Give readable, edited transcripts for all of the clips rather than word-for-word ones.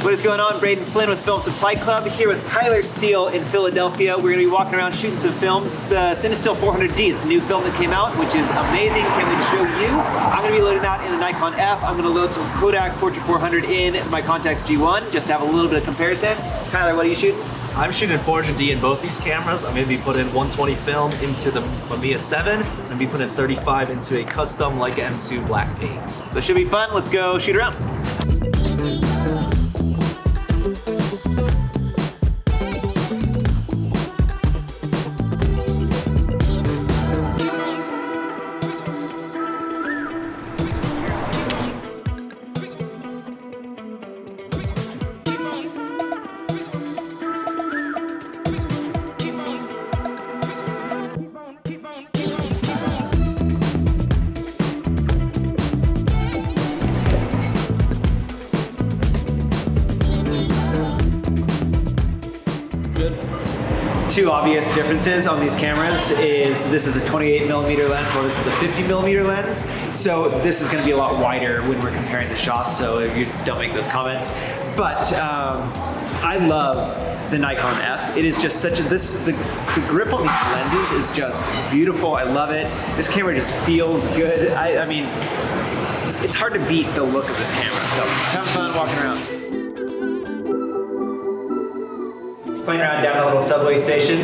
What is going on? Braedon Flynn with Film Supply Club here with Tyler Steele in Philadelphia. We're going to be walking around shooting some film. It's the Cinestill 400D. It's a new film that came out, which is amazing. Can't wait to show you. I'm going to be loading that in the Nikon F. I'm going to load some Kodak Portra 400 in my Contax G1 just to have a little bit of comparison. Tyler, what are you shooting? I'm shooting 400D in both these cameras. I'm going to be putting 120 film into the Mamiya 7. I'm going to be putting 35 into a custom Leica M2 black paints. So it should be fun. Let's go shoot around. Two obvious differences on these cameras is this is a 28mm lens while this is a 50mm lens. So this is going to be a lot wider when we're comparing the shots, so you don't make those comments. But I love the Nikon F. It is just such a, the grip on these lenses is just beautiful. I love it. This camera just feels good. I mean, it's hard to beat the look of this camera. So having fun walking around. Playing around down a little subway station.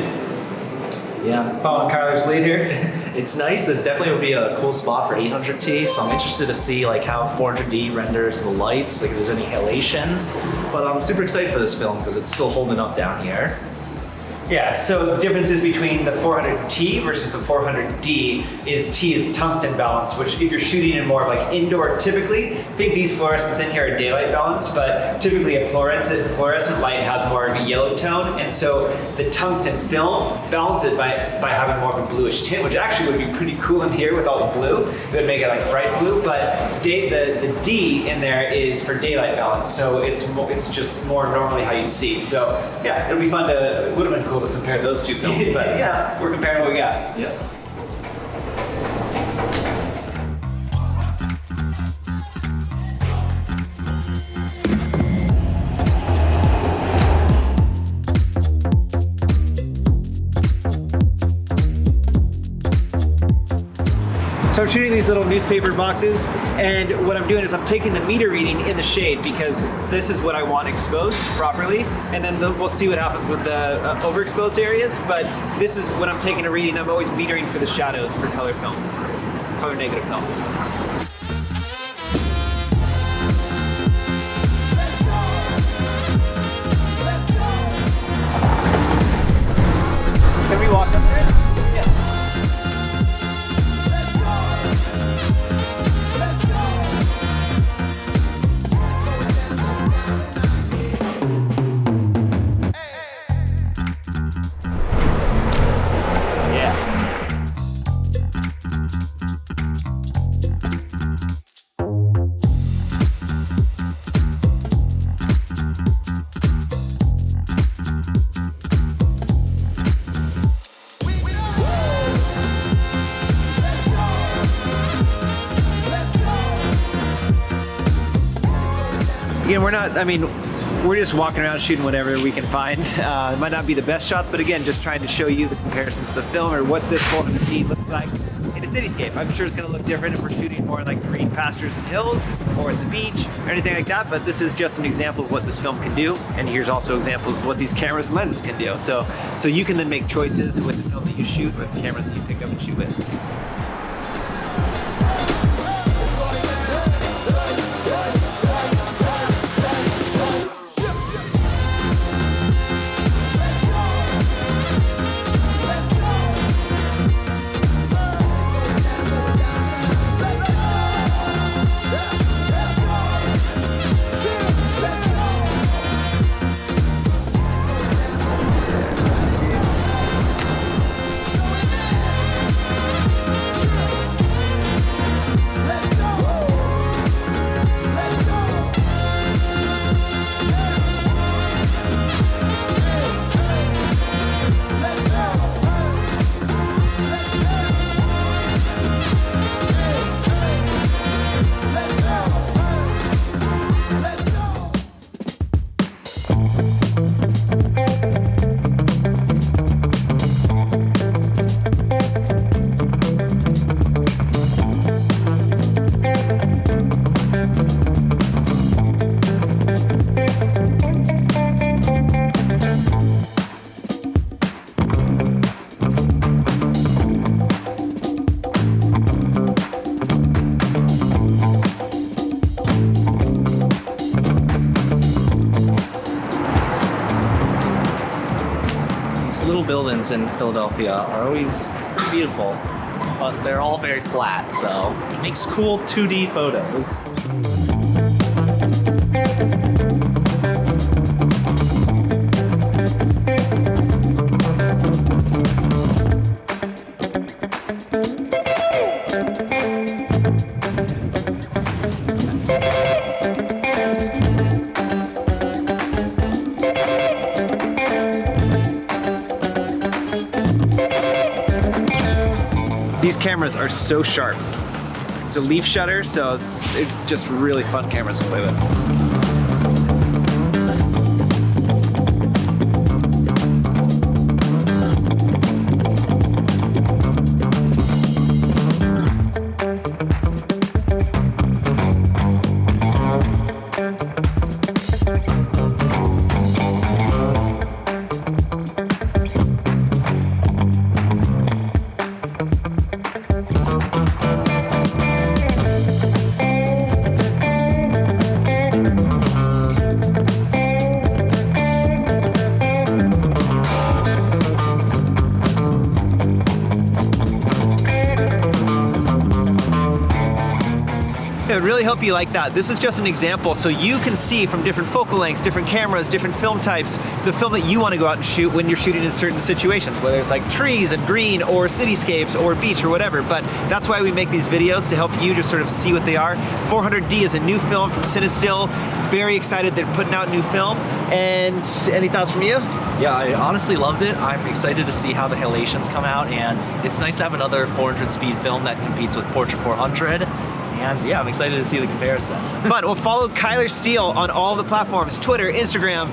Yeah. Following Kyler's lead here. It's nice. This definitely would be a cool spot for 800T. So I'm interested to see like how 400D renders the lights, like if there's any halations. But I'm super excited for this film because it's still holding up down here. Yeah, so differences between the 400T versus the 400D is T is tungsten-balanced, which if you're shooting in more of like indoor, typically, I think these fluorescents in here are daylight balanced, but typically a fluorescent light has more of a yellow tone, and so the tungsten film balances it by having more of a bluish tint, which actually would be pretty cool in here with all the blue. It would make it like bright blue, but the D in there is for daylight balance, so it's just more normally how you see. So yeah, it'll be fun to, it would have been cool to compare those two films, but yeah, we're comparing what we got. Yeah. So I'm shooting these little newspaper boxes, and what I'm doing is I'm taking the meter reading in the shade because this is what I want exposed properly, and then we'll see what happens with the overexposed areas, but this is when I'm taking a reading, I'm always metering for the shadows for color film, color negative film. Can we walk up there? Again, we're just walking around shooting whatever we can find. It might not be the best shots, but again, just trying to show you the comparisons to the film or what this 400D looks like in a cityscape. I'm sure it's gonna look different if we're shooting more like green pastures and hills or at the beach or anything like that, but this is just an example of what this film can do, and here's also examples of what these cameras and lenses can do. So you can then make choices with the film that you shoot, with the cameras that you pick up and shoot with. buildings in Philadelphia are always beautiful, but they're all very flat, so it makes cool 2D photos. These cameras are so sharp. It's a leaf shutter, so they're just really fun cameras to play with. I really hope you like that. This is just an example so you can see from different focal lengths, different cameras, different film types, the film that you want to go out and shoot when you're shooting in certain situations, whether it's like trees and green or cityscapes or beach or whatever. But that's why we make these videos, to help you just sort of see what they are. 400D is a new film from Cinestill. Very excited they're putting out new film. And any thoughts from you? Yeah, I honestly loved it. I'm excited to see how the halations come out, and it's nice to have another 400 speed film that competes with Portra 400. And yeah, I'm excited to see the comparison. Fun. Well, follow Kyler Steele on all the platforms: Twitter, Instagram,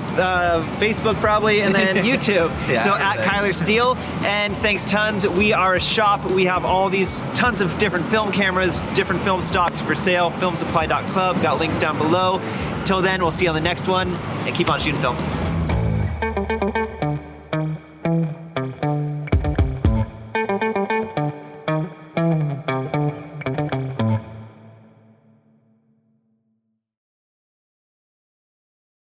Facebook probably, and then YouTube. Yeah, so at Kyler Steele. And thanks tons. We are a shop. We have all these tons of different film cameras, different film stocks for sale. Filmsupply.club. Got links down below. Till then, we'll see you on the next one, and keep on shooting film.